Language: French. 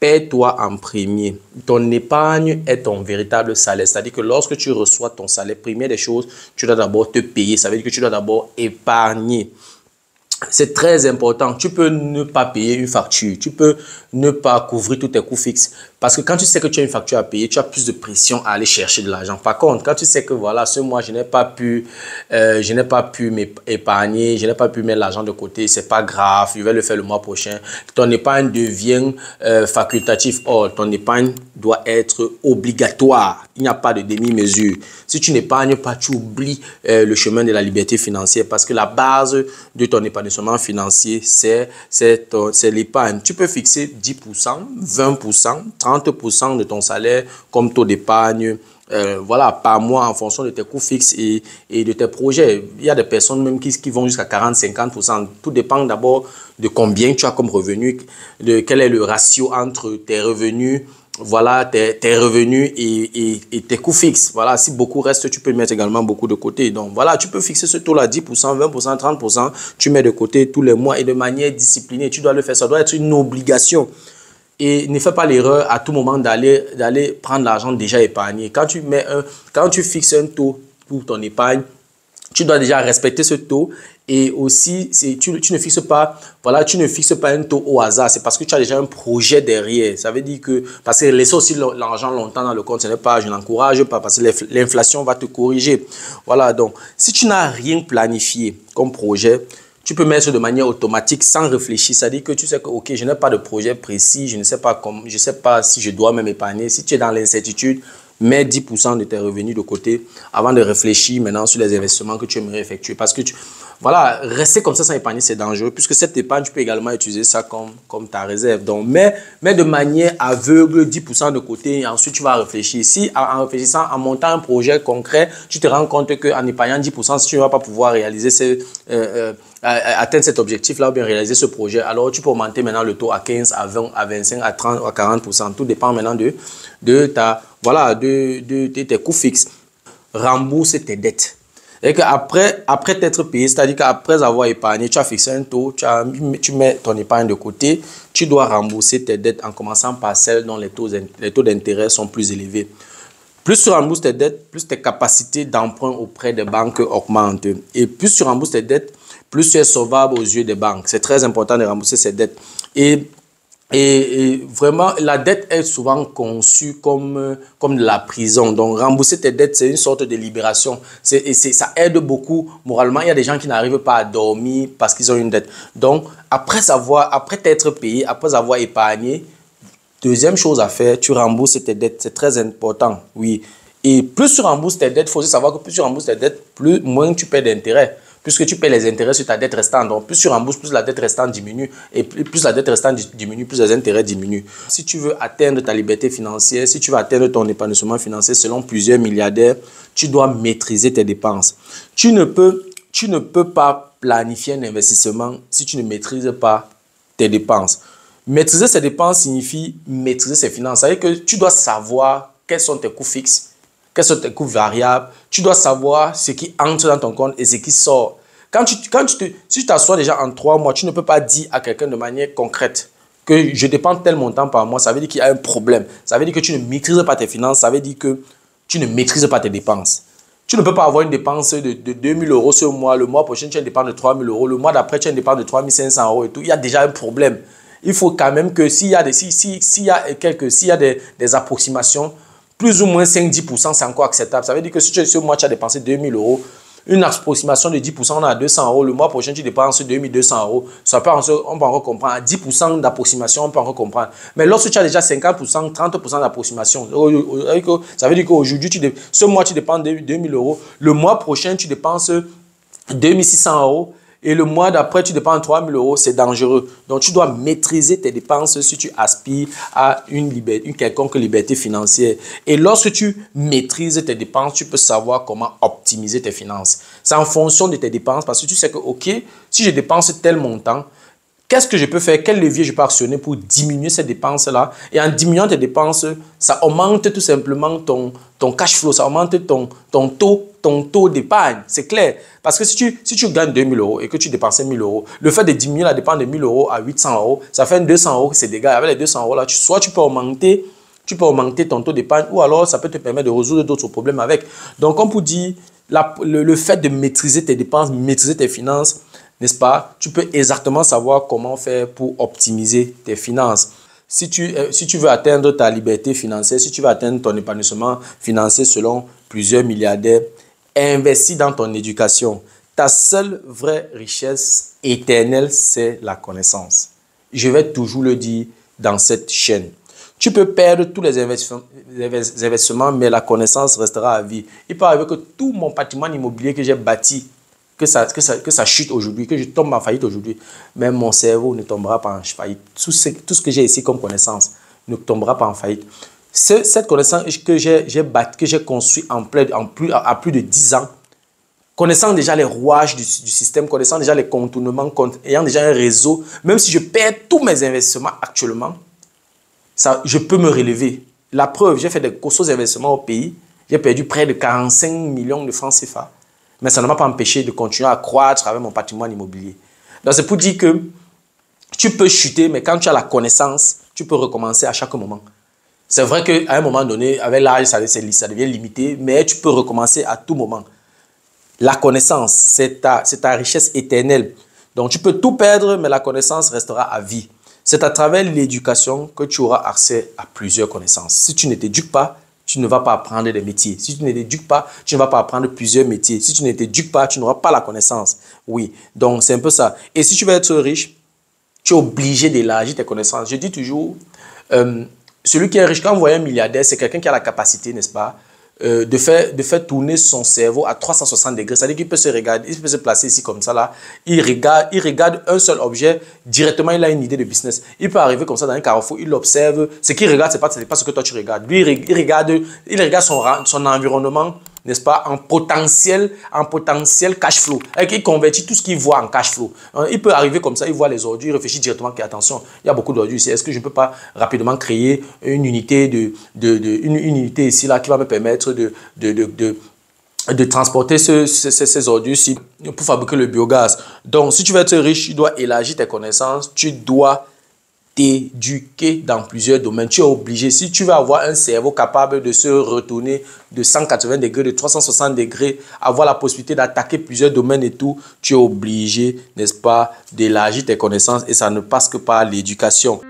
paie-toi en premier. Ton épargne est ton véritable salaire. C'est-à-dire que lorsque tu reçois ton salaire, première des choses, tu dois d'abord te payer. Ça veut dire que tu dois d'abord épargner. C'est très important. Tu peux ne pas payer une facture. Tu peux ne pas couvrir tous tes coûts fixes. Parce que quand tu sais que tu as une facture à payer, tu as plus de pression à aller chercher de l'argent. Par contre, quand tu sais que voilà, ce mois, je n'ai pas pu m'épargner, je n'ai pas pu mettre l'argent de côté, c'est pas grave, je vais le faire le mois prochain. Ton épargne devient facultatif. Or, ton épargne doit être obligatoire. Il n'y a pas de demi-mesure. Si tu n'épargnes pas, tu oublies le chemin de la liberté financière parce que la base de ton épanouissement financier, c'est l'épargne. Tu peux fixer 10%, 20%, 30% de ton salaire comme taux d'épargne voilà, par mois en fonction de tes coûts fixes et de tes projets. Il y a des personnes même qui vont jusqu'à 40-50%. Tout dépend d'abord de combien tu as comme revenu, de quel est le ratio entre tes revenus, voilà, tes revenus et tes coûts fixes. Voilà, si beaucoup reste, tu peux mettre également beaucoup de côté. Donc voilà, tu peux fixer ce taux-là, 10%, 20%, 30%. Tu mets de côté tous les mois et de manière disciplinée. Tu dois le faire, ça doit être une obligation. Et ne fais pas l'erreur à tout moment d'aller prendre l'argent déjà épargné. Quand tu fixes un taux pour ton épargne, tu dois déjà respecter ce taux. Et aussi, tu ne fixes pas, voilà, tu ne fixes pas un taux au hasard. C'est parce que tu as déjà un projet derrière. Ça veut dire que, parce que laisser aussi l'argent longtemps dans le compte, ce n'est pas, je n'encourage pas, parce que l'inflation va te corriger. Voilà, donc, si tu n'as rien planifié comme projet, tu peux mettre de manière automatique sans réfléchir. C'est-à-dire que tu sais que, ok, je n'ai pas de projet précis, je ne sais pas je sais pas si je dois même épargner. Si tu es dans l'incertitude, mets 10% de tes revenus de côté avant de réfléchir maintenant sur les investissements que tu aimerais effectuer. Parce que, voilà, rester comme ça sans épargner, c'est dangereux puisque cette épargne, tu peux également utiliser ça comme ta réserve. Donc, mets de manière aveugle 10% de côté et ensuite tu vas réfléchir. Si en réfléchissant, en montant un projet concret, tu te rends compte qu'en épargnant 10%, si tu ne vas pas pouvoir réaliser atteindre cet objectif-là ou bien réaliser ce projet, alors tu peux augmenter maintenant le taux à 15, à 20, à 25, à 30, à 40%. Tout dépend maintenant de tes coûts fixes. Rembourse tes dettes. Et qu'après t'être payé, c'est-à-dire qu'après avoir épargné, tu as fixé un taux, tu mets ton épargne de côté, tu dois rembourser tes dettes en commençant par celles dont les taux d'intérêt sont plus élevés. Plus tu rembourses tes dettes, plus tes capacités d'emprunt auprès des banques augmentent. Et plus tu rembourses tes dettes, plus tu es solvable aux yeux des banques. C'est très important de rembourser ces dettes. Et vraiment, la dette est souvent conçue comme de la prison. Donc, rembourser tes dettes, c'est une sorte de libération. Ça aide beaucoup moralement. Il y a des gens qui n'arrivent pas à dormir parce qu'ils ont une dette. Donc, après t'être payé, après avoir épargné, deuxième chose à faire, tu rembourses tes dettes. C'est très important, oui. Et plus tu rembourses tes dettes, il faut aussi savoir que plus tu rembourses tes dettes, moins tu paies d'intérêt. Puisque tu paies les intérêts sur ta dette restante. Donc, plus tu rembourses, plus la dette restante diminue. Et plus la dette restante diminue, plus les intérêts diminuent. Si tu veux atteindre ta liberté financière, si tu veux atteindre ton épanouissement financier selon plusieurs milliardaires, tu dois maîtriser tes dépenses. Tu ne peux pas planifier un investissement si tu ne maîtrises pas tes dépenses. Maîtriser ses dépenses signifie maîtriser ses finances. C'est-à-dire que tu dois savoir quels sont tes coûts fixes, quels sont tes coûts variables. Tu dois savoir ce qui entre dans ton compte et ce qui sort. Si tu t'assois déjà en 3 mois, tu ne peux pas dire à quelqu'un de manière concrète que je dépense tel montant par mois. Ça veut dire qu'il y a un problème. Ça veut dire que tu ne maîtrises pas tes finances. Ça veut dire que tu ne maîtrises pas tes dépenses. Tu ne peux pas avoir une dépense de 2 000 euros ce mois. Le mois prochain, tu as une dépense de 3 000 euros. Le mois d'après, tu as une dépense de 3 500 euros et tout. Il y a déjà un problème. Il faut quand même que s'il y a des approximations, plus ou moins 5-10%, c'est encore acceptable. Ça veut dire que si ce mois, tu as dépensé 2 000 euros, une approximation de 10%, on a 200 euros. Le mois prochain, tu dépenses 2 200 euros. On peut encore comprendre. À 10% d'approximation, on peut encore comprendre. Mais lorsque tu as déjà 50%, 30% d'approximation, ça veut dire qu'aujourd'hui, ce mois, tu dépenses 2 000 euros. Le mois prochain, tu dépenses 2 600 euros. Et le mois d'après, tu dépenses 3 000 euros, c'est dangereux. Donc, tu dois maîtriser tes dépenses si tu aspires à une quelconque liberté financière. Et lorsque tu maîtrises tes dépenses, tu peux savoir comment optimiser tes finances. C'est en fonction de tes dépenses parce que tu sais que, ok, si je dépense tel montant, Qu'est-ce que je peux faire? Quel levier je peux actionner pour diminuer ces dépenses-là? Et en diminuant tes dépenses, ça augmente tout simplement ton cash flow, ça augmente ton taux d'épargne. C'est clair. Parce que si tu gagnes 2000 euros et que tu dépensais 1000 euros, le fait de diminuer la dépense de 1000 euros à 800 euros, ça fait 200 euros que c'est dégâts. Avec les 200 euros là, soit tu peux augmenter ton taux d'épargne ou alors ça peut te permettre de résoudre d'autres problèmes avec. Donc, comme pour dire, le fait de maîtriser tes dépenses, maîtriser tes finances, n'est-ce pas? Tu peux exactement savoir comment faire pour optimiser tes finances. Si tu veux atteindre ta liberté financière, si tu veux atteindre ton épanouissement financier selon plusieurs milliardaires, investis dans ton éducation. Ta seule vraie richesse éternelle, c'est la connaissance. Je vais toujours le dire dans cette chaîne. Tu peux perdre tous les investissements, mais la connaissance restera à vie. Il peut arriver que tout mon patrimoine immobilier que j'ai bâti, que ça chute aujourd'hui, que je tombe en faillite aujourd'hui, même mon cerveau ne tombera pas en faillite. Tout ce que j'ai ici comme connaissance ne tombera pas en faillite. Cette connaissance que j'ai construite à plus de 10 ans, connaissant déjà les rouages du système, connaissant déjà les contournements, ayant déjà un réseau, même si je perds tous mes investissements actuellement, je peux me relever. La preuve, j'ai fait des gros investissements au pays, j'ai perdu près de 45 millions de francs CFA. Mais ça ne m'a pas empêché de continuer à croître avec mon patrimoine immobilier. Donc, c'est pour dire que tu peux chuter, mais quand tu as la connaissance, tu peux recommencer à chaque moment. C'est vrai qu'à un moment donné, avec l'âge, ça devient limité, mais tu peux recommencer à tout moment. La connaissance, c'est ta richesse éternelle. Donc, tu peux tout perdre, mais la connaissance restera à vie. C'est à travers l'éducation que tu auras accès à plusieurs connaissances. Si tu ne t'éduques pas, tu ne vas pas apprendre des métiers. Si tu ne t'éduques pas, tu ne vas pas apprendre plusieurs métiers. Si tu ne t'éduques pas, tu n'auras pas la connaissance. Oui, donc c'est un peu ça. Et si tu veux être riche, tu es obligé d'élargir tes connaissances. Je dis toujours, celui qui est riche, quand vous voyez un milliardaire, c'est quelqu'un qui a la capacité, n'est-ce pas, de faire tourner son cerveau à 360 degrés. C'est-à-dire qu'il peut se regarder, il peut se placer ici comme ça, là. Il regarde un seul objet, directement, il a une idée de business. Il peut arriver comme ça dans un carrefour, il observe. Ce qu'il regarde, ce n'est pas ce que toi tu regardes. Lui, il regarde son environnement, n'est-ce pas, en potentiel cash flow. Et il convertit tout ce qu'il voit en cash flow. Il peut arriver comme ça, il voit les ordures, il réfléchit directement attention, il y a beaucoup d'ordures ici. Est-ce que je ne peux pas rapidement créer une unité une unité ici là qui va me permettre de transporter ces ordures-ci pour fabriquer le biogaz. Donc, si tu veux être riche, tu dois élargir tes connaissances, tu dois t'éduquer dans plusieurs domaines. Tu es obligé, si tu veux avoir un cerveau capable de se retourner de 180 degrés, de 360 degrés, avoir la possibilité d'attaquer plusieurs domaines et tout, tu es obligé, n'est-ce pas, d'élargir tes connaissances et ça ne passe que par l'éducation.